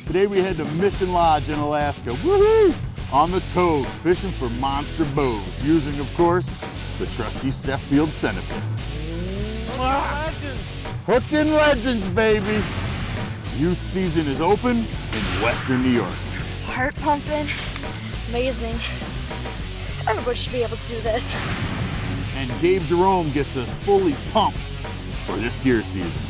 Today we head to Mission Lodge in Alaska, woohoo! On the Togue, fishing for monster bows, using, of course, the trusty Sheffield Centerpin. Hooking legends, baby! Youth season is open in Western New York. Heart pumping, amazing. Everybody should be able to do this. And Gabe Jerome gets us fully pumped for this deer season.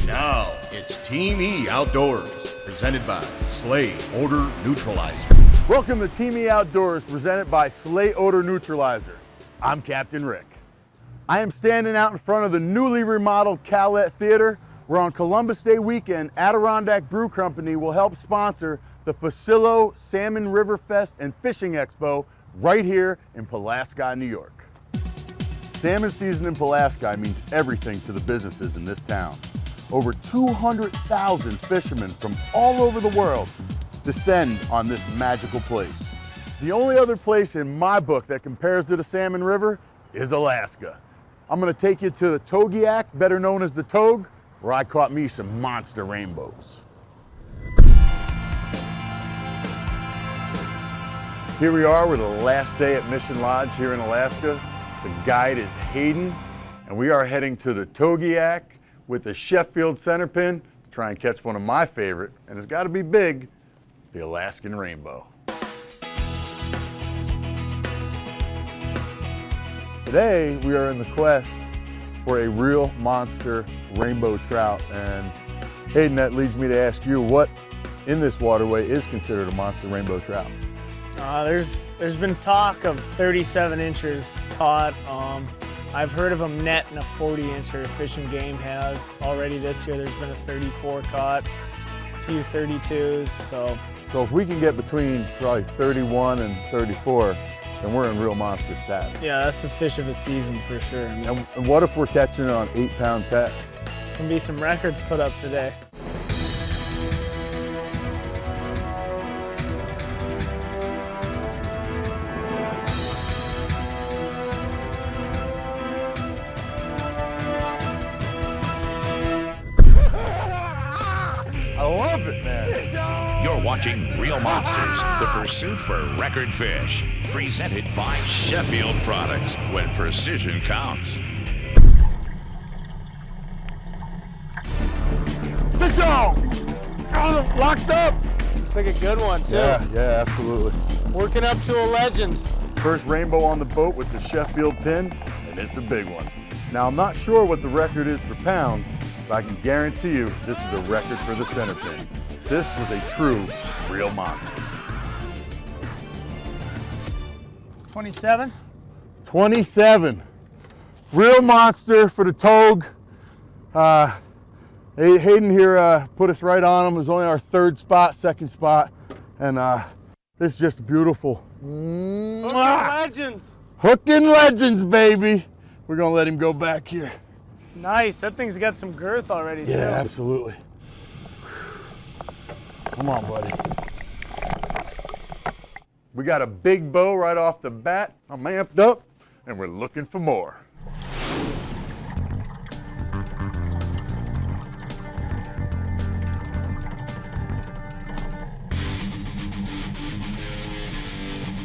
Now it's Team E Outdoors, presented by Slay Odor Neutralizer. Welcome to Team E Outdoors, presented by Slay Odor Neutralizer. I'm Captain Rick. I am standing out in front of the newly remodeled Calet Theater, where on Columbus Day weekend, Adirondack Brew Company will help sponsor the Facillo Salmon River Fest and Fishing Expo right here in Pulaski, New York. Salmon season in Pulaski means everything to the businesses in this town. Over 200,000 fishermen from all over the world descend on this magical place. The only other place in my book that compares to the Salmon River is Alaska. I'm gonna take you to the Togiak, better known as the Togue, where I caught me some monster rainbows. Here we are, we're the last day at Mission Lodge here in Alaska. The guide is Hayden, and we are heading to the Togiak with the Sheffield Centerpin to try and catch one of my favorite, and it's gotta be big, the Alaskan rainbow. Today, we are in the quest for a real monster rainbow trout, and Hayden, that leads me to ask you, what in this waterway is considered a monster rainbow trout? There's been talk of 37 inches caught. I've heard of them net in a 40-incher. Fish and Game has already this year. There's been a 34 caught, a few 32s. So if we can get between probably 31 and 34, then we're in real monster status. yeah, that's a fish of the season for sure. I mean, And what if we're catching it on 8-pound tech? there's gonna be some records put up today. I love it, man. You're watching Real Monsters, the pursuit for record fish. Presented by Sheffield Products, when precision counts. Fish on! Got him, locked up! It's like a good one too. Yeah, absolutely. Working up to a legend. First rainbow on the boat with the Sheffield pin, and it's a big one. Now, I'm not sure what the record is for pounds, but I can guarantee you this is a record for the center pin. This was a true, real monster. 27. 27. Real monster for the Togue. Hayden here put us right on him. It was only our second spot. And this is just beautiful. Legends. Hooking legends, baby. We're gonna let him go back here. Nice. That thing's got some girth already too. Yeah, absolutely. Come on, buddy. We got a big bow right off the bat. I'm amped up, and we're looking for more.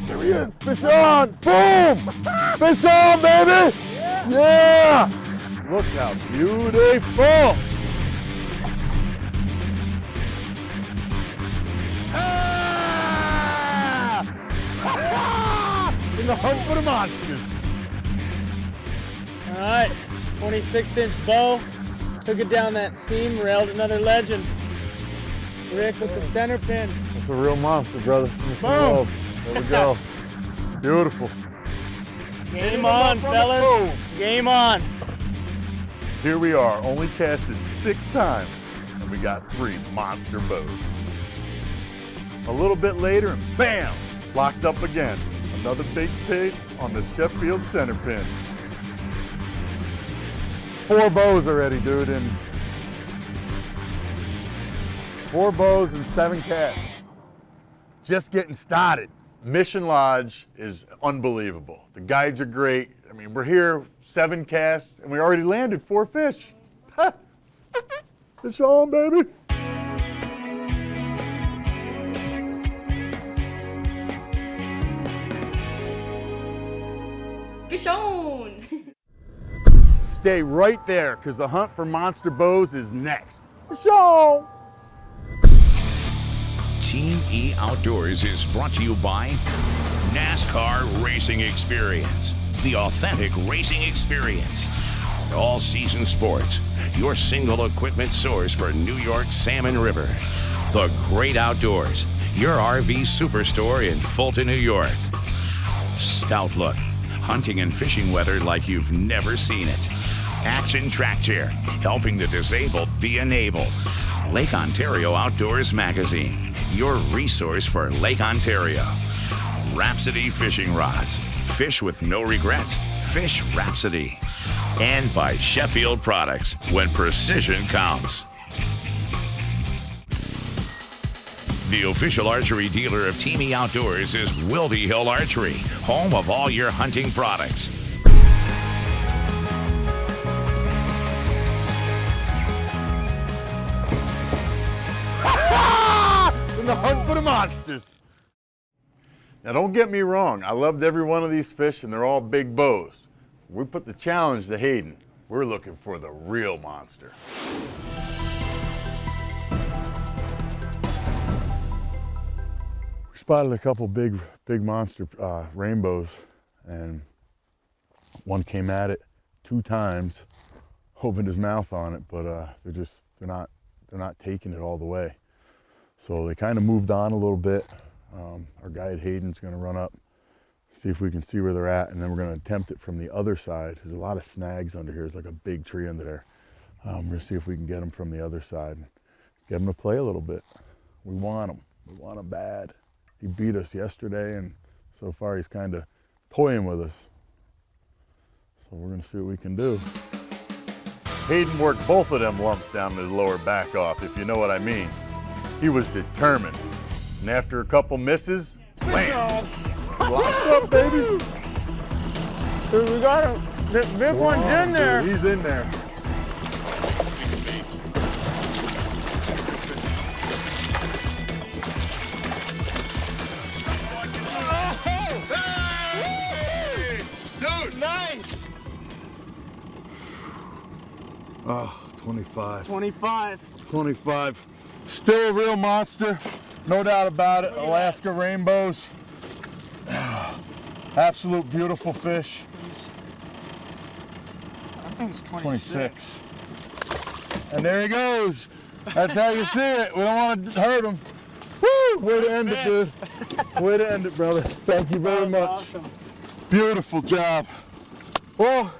There he is. Fish on. Boom! Fish on, baby! Yeah! Look how beautiful! In the hunt for the monsters. All right, 26-inch bow. Took it down that seam, railed another legend. Rick with the center pin. That's a real monster, brother. Boom. There we go. Beautiful. Game on, fellas. Game on. Here we are, only casted 6 times, and we got 3 monster bows. A little bit later, and bam, locked up again. Another big pig on the Sheffield Centerpin. 4 bows already, dude, and 4 bows and 7 casts. Just getting started. Mission Lodge is unbelievable. The guides are great. I mean, we're here 7 casts, and we already landed 4 fish. Fish on, baby. Fish on! Stay right there, because the hunt for monster bows is next. Fish on! Team E Outdoors is brought to you by NASCAR Racing Experience, the authentic racing experience. All Season Sports, your single equipment source for New York's Salmon River. The Great Outdoors, your RV superstore in Fulton, New York. Scout Look, hunting and fishing weather like you've never seen it. Action Track Chair, helping the disabled be enabled. Lake Ontario Outdoors Magazine, your resource for Lake Ontario. Rhapsody Fishing Rods, fish with no regrets, fish Rhapsody. And by Sheffield Products, when precision counts. The official archery dealer of Team E Outdoors is Wildy Hill Archery, home of all your hunting products. In the hunt for the monsters. Now don't get me wrong, I loved every one of these fish and they're all big bows. We put the challenge to Hayden. We're looking for the real monster. We spotted a couple big monster rainbows, and one came at it 2 times, opened his mouth on it, but they're not taking it all the way. So they kind of moved on a little bit. Our guide Hayden's going to run up, see if we can see where they're at, and then we're going to attempt it from the other side. There's a lot of snags under here. There's like a big tree under there. We're going to see if we can get them from the other side and get them to play a little bit. We want them. We want them bad. He beat us yesterday, and so far he's kind of toying with us. So we're going to see what we can do. Hayden worked both of them lumps down his lower back off, if you know what I mean. He was determined. And after a couple misses, bam! Locked up, baby. Dude, we got him. The big one's in there. Dude, he's in there. Dude, Nice. Oh, 25. 25. 25. Still a real monster, no doubt about it. Alaska rainbows. Absolute beautiful fish. I think it's 26. And there he goes. That's how you see it. We don't want to hurt him. Woo! Way to end it, dude. Way to end it, brother. Thank you very much. Awesome. Beautiful job. Well,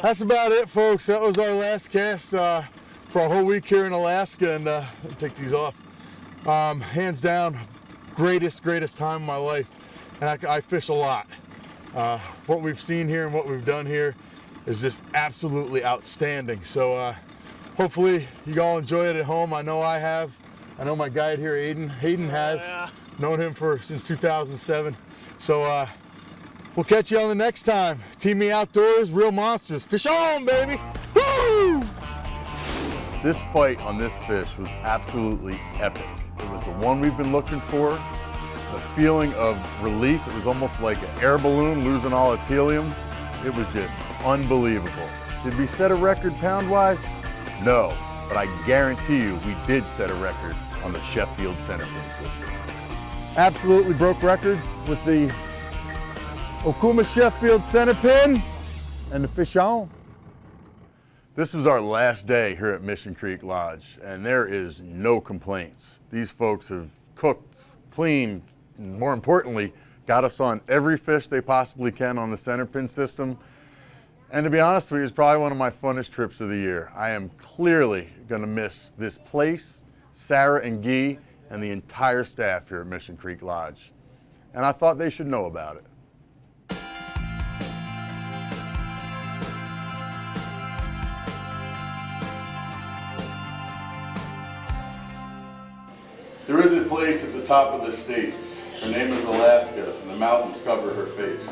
that's about it, folks. That was our last cast for a whole week here in Alaska, and I'll take these off. Hands down, greatest time of my life, and I fish a lot. What we've seen here and what we've done here is just absolutely outstanding. So hopefully you all enjoy it at home. I know I have. I know my guide here, Hayden has. Yeah. Known him since 2007. So we'll catch you on the next time. Team E Outdoors, real monsters. Fish on, baby! Woo! This fight on this fish was absolutely epic. It was the one we've been looking for. The feeling of relief, it was almost like an air balloon losing all its helium. It was just unbelievable. Did we set a record pound-wise? No, but I guarantee you we did set a record on the Sheffield Centerpin system. Absolutely broke records with the Okuma Sheffield Centerpin and the fish on. This was our last day here at Mission Creek Lodge, and there is no complaints. These folks have cooked, cleaned, and more importantly, got us on every fish they possibly can on the Centerpin system. And to be honest with you, it's probably one of my funnest trips of the year. I am clearly gonna miss this place, Sarah and Guy, and the entire staff here at Mission Creek Lodge. And I thought they should know about it. There is a place at the top of the States. Her name is Alaska, and the mountains cover her face.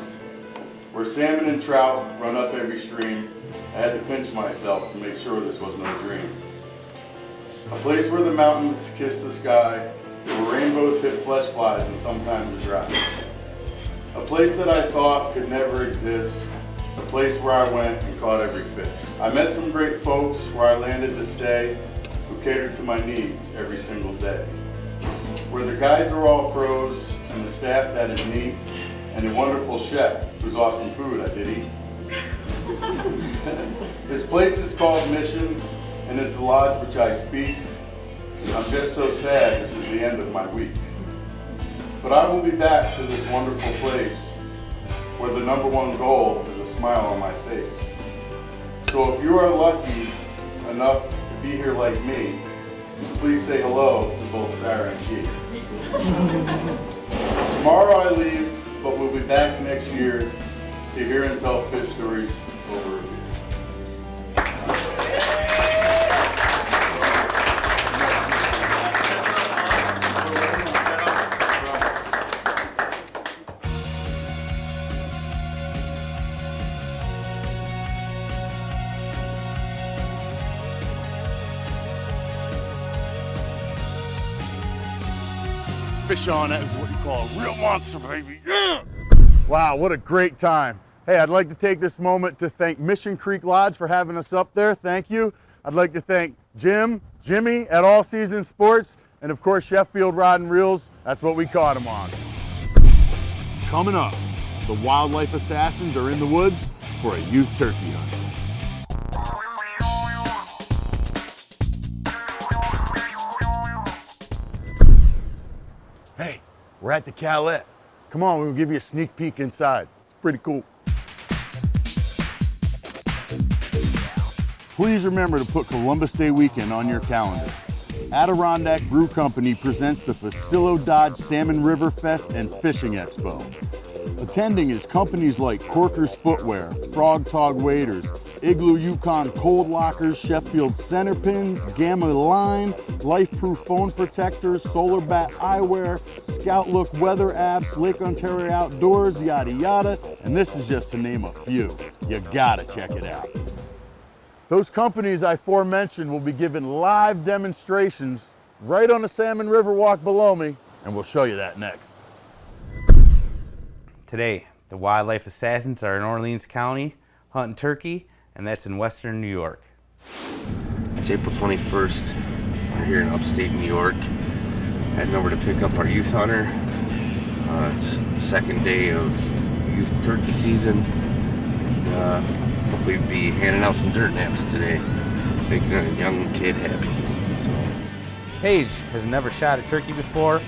Where salmon and trout run up every stream, I had to pinch myself to make sure this was no dream. A place where the mountains kiss the sky, where rainbows hit flesh flies and sometimes are dry. A place that I thought could never exist, a place where I went and caught every fish. I met some great folks where I landed to stay, who catered to my needs every single day. Where the guides are all pros, and the staff that is neat, and a wonderful chef whose awesome food I did eat. This place is called Mission, and it's the lodge which I speak. I'm just so sad this is the end of my week. But I will be back to this wonderful place where the #1 goal is a smile on my face. So if you are lucky enough to be here like me, please say hello to both Sarah and Keith. Tomorrow I leave, but we'll be back next year to hear and tell fish stories over a beer. Fish on, that is what you call a real monster, baby. Yeah! Wow, what a great time. Hey, I'd like to take this moment to thank Mission Creek Lodge for having us up there. Thank you. I'd like to thank Jimmy at All Season Sports, and of course Sheffield Rod and Reels. That's what we caught him on. Coming up, the wildlife assassins are in the woods for a youth turkey hunt. Hey, we're at the Calette. Come on, we'll give you a sneak peek inside. It's pretty cool. Please remember to put Columbus Day weekend on your calendar. Adirondack Brew Company presents the Facilo Dodge Salmon River Fest and Fishing Expo. Attending is companies like Corker's Footwear, Frog Tog Waders, Igloo Yukon Cold Lockers, Sheffield Centerpins, Gamma Line, Life-Proof Phone Protectors, Solar Bat Eyewear, Scout Look Weather Apps, Lake Ontario Outdoors, yada yada, and this is just to name a few. You gotta check it out. Those companies I aforementioned will be giving live demonstrations right on the Salmon River walk below me, and we'll show you that next. Today, the wildlife assassins are in Orleans County hunting turkey, and that's in western New York. It's April 21st. We're here in upstate New York, heading over to pick up our youth hunter. It's the second day of youth turkey season. And, hopefully we'll be handing out some dirt naps today, making a young kid happy. So. Paige has never shot a turkey before.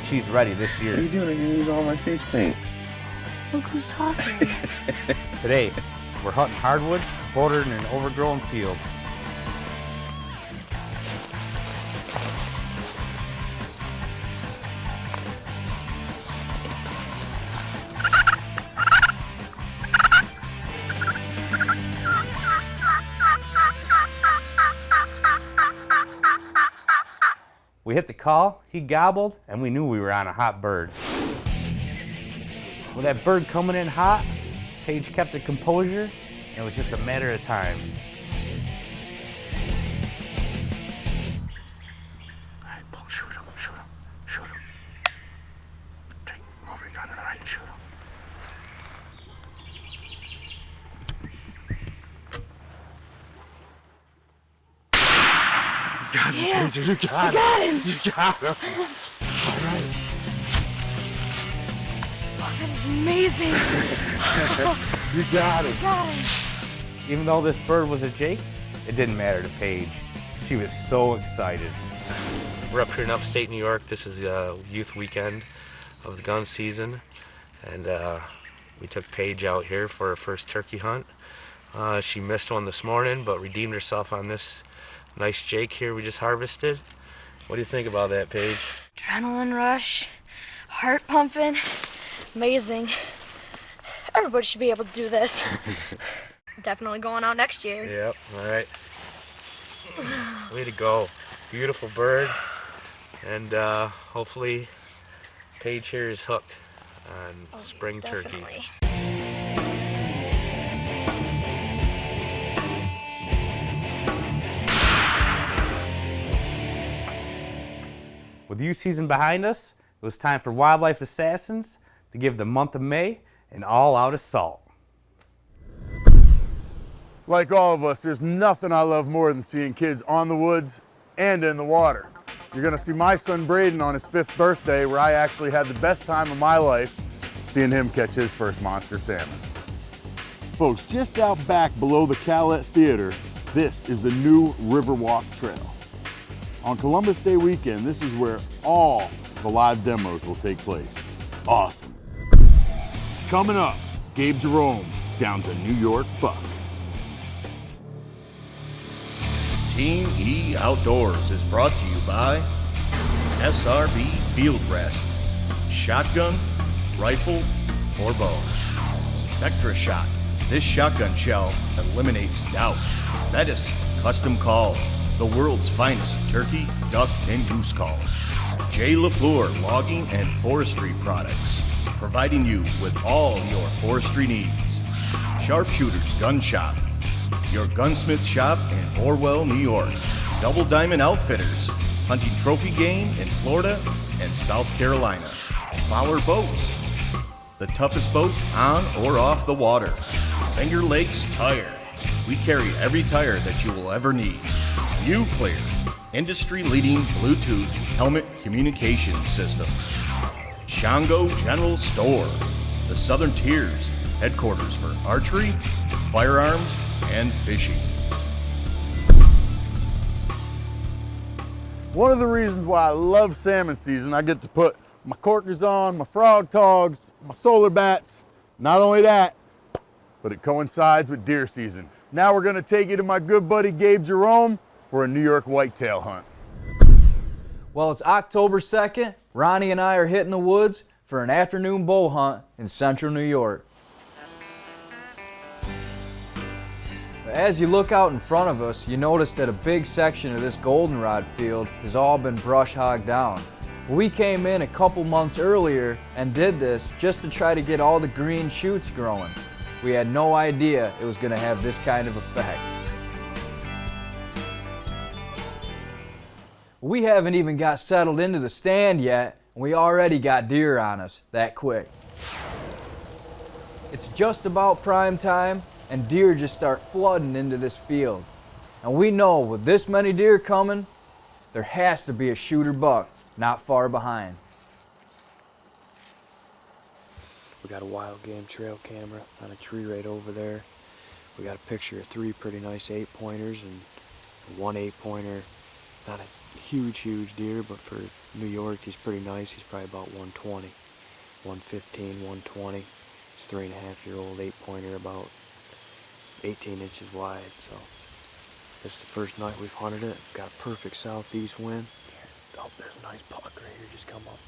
She's ready this year. What are you doing? You're gonna use all my face paint. Look who's talking. Today, we're hunting hardwoods bordering an overgrown field. We hit the call, he gobbled, and we knew we were on a hot bird. With that bird coming in hot, Paige kept her composure, and it was just a matter of time. All right, Paul, shoot him. Take over your gun, all right, and shoot him. You got him, Paige, you got him. You got him. All right. That is amazing. You got it. Got him. Even though this bird was a Jake, it didn't matter to Paige. She was so excited. We're up here in upstate New York. This is the youth weekend of the gun season, and we took Paige out here for her first turkey hunt. She missed one this morning, but redeemed herself on this nice Jake here we just harvested. What do you think about that, Paige? Adrenaline rush, heart pumping, amazing. Everybody should be able to do this. Definitely going out next year. Yep, all right. Way to go. Beautiful bird, and hopefully Paige here is hooked on spring turkey. Definitely. With youth season behind us, it was time for Wildlife Assassins to give the month of May an all-out assault. Like all of us, there's nothing I love more than seeing kids on the woods and in the water. You're gonna see my son Braden on his 5th birthday, where I actually had the best time of my life seeing him catch his first monster salmon. Folks, just out back below the Calet Theater, this is the new Riverwalk Trail. On Columbus Day weekend, this is where all the live demos will take place. Awesome. Coming up, Gabe Jerome downs a New York buck. Team E Outdoors is brought to you by SRB Field Rest, shotgun, rifle, or bow. Spectra Shot. This shotgun shell eliminates doubt. Metis Custom Calls, the world's finest turkey, duck, and goose calls. J. LaFleur Logging and Forestry Products, providing you with all your forestry needs. Sharpshooters Gun Shop, your gunsmith shop in Orwell, New York. Double Diamond Outfitters, hunting trophy game in Florida and South Carolina. Fowler Boats, the toughest boat on or off the water. Finger Lakes Tire, we carry every tire that you will ever need. U-Clear, industry-leading Bluetooth helmet communication system. Shango General Store, the Southern Tier's headquarters for archery, firearms, and fishing. One of the reasons why I love salmon season, I get to put my corkers on, my frog togs, my solar bats. Not only that, but it coincides with deer season. Now we're gonna take you to my good buddy Gabe Jerome for a New York whitetail hunt. Well, it's October 2nd. Ronnie and I are hitting the woods for an afternoon bow hunt in central New York. As you look out in front of us, you notice that a big section of this goldenrod field has all been brush hogged down. We came in a couple months earlier and did this just to try to get all the green shoots growing. We had no idea it was going to have this kind of effect. We haven't even got settled into the stand yet, and we already got deer on us that quick. It's just about prime time, and deer just start flooding into this field. And we know with this many deer coming, there has to be a shooter buck not far behind. We got a wild game trail camera on a tree right over there. We got a picture of 3 pretty nice 8-pointers and 1 8-pointer. Not a huge deer, but for New York, he's pretty nice. He's probably about 120, 115, 120. He's 3.5-year-old 8-pointer, about 18 inches wide. So this is the first night we've hunted it. Got a perfect southeast wind. Oh, there's a nice buck right here. Just come up.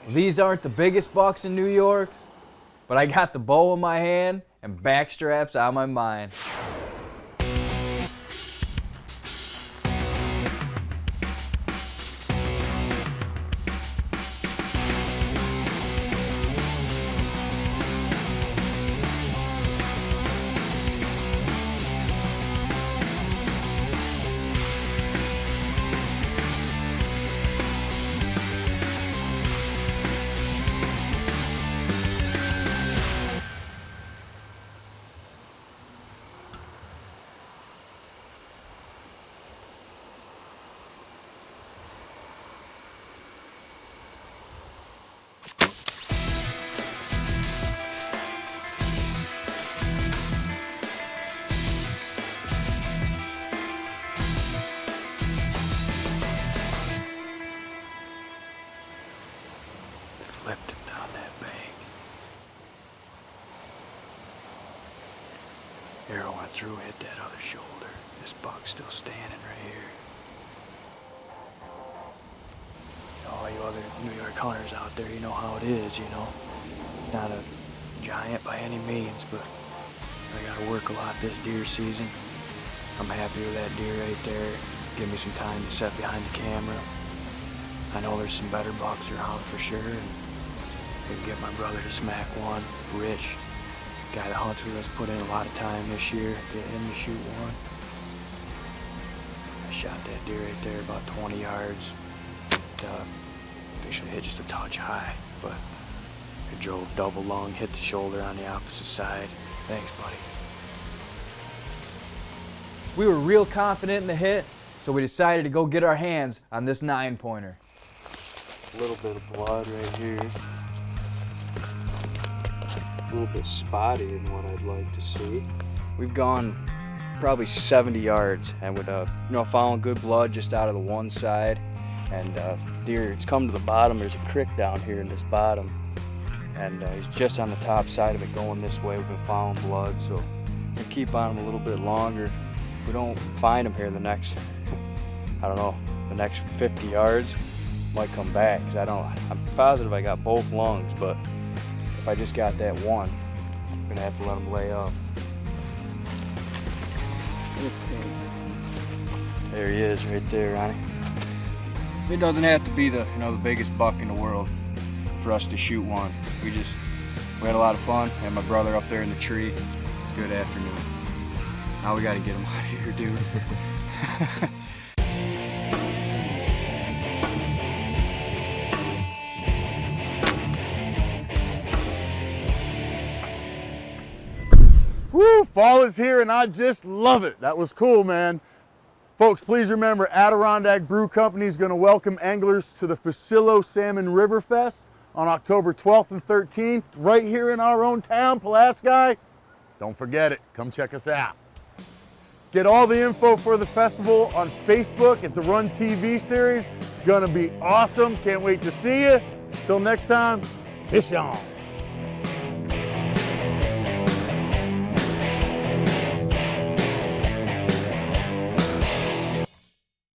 These aren't the biggest bucks in New York, but I got the bow in my hand and back straps on my mind. through, hit that other shoulder. This buck's still standing right here. All you other New York hunters out there, you know how it is, you know. It's not a giant by any means, but I gotta work a lot this deer season. I'm happy with that deer right there. Give me some time to set behind the camera. I know there's some better bucks around for sure, and we can get my brother to smack one. Rich, guy that hunts with us, put in a lot of time this year, get him to shoot one. I shot that deer right there about 20 yards. Actually hit just a touch high, but it drove double lung, hit the shoulder on the opposite side. Thanks, buddy. We were real confident in the hit, so we decided to go get our hands on this 9-pointer. A little bit of blood right here. A little bit spotty in what I'd like to see. We've gone probably 70 yards and with following good blood just out of the one side. And deer, it's come to the bottom. There's a creek down here in this bottom. And he's just on the top side of it going this way. We've been following blood, so we'll keep on him a little bit longer. If we don't find him here the next, the next 50 yards, might come back. Cause I'm positive I got both lungs, but if I just got that one, I'm gonna have to let him lay up. There he is right there, Ronnie. It doesn't have to be the biggest buck in the world for us to shoot one. We had a lot of fun. Had my brother up there in the tree. Good afternoon. Now we gotta get him out of here, dude. Woo, fall is here and I just love it. That was cool, man. Folks, please remember Adirondack Brew Company is going to welcome anglers to the Fusillo Salmon River Fest on October 12th and 13th, right here in our own town, Pulaski. Don't forget it. Come check us out. Get all the info for the festival on Facebook at the Run TV series. It's going to be awesome. Can't wait to see you. Till next time, fish on.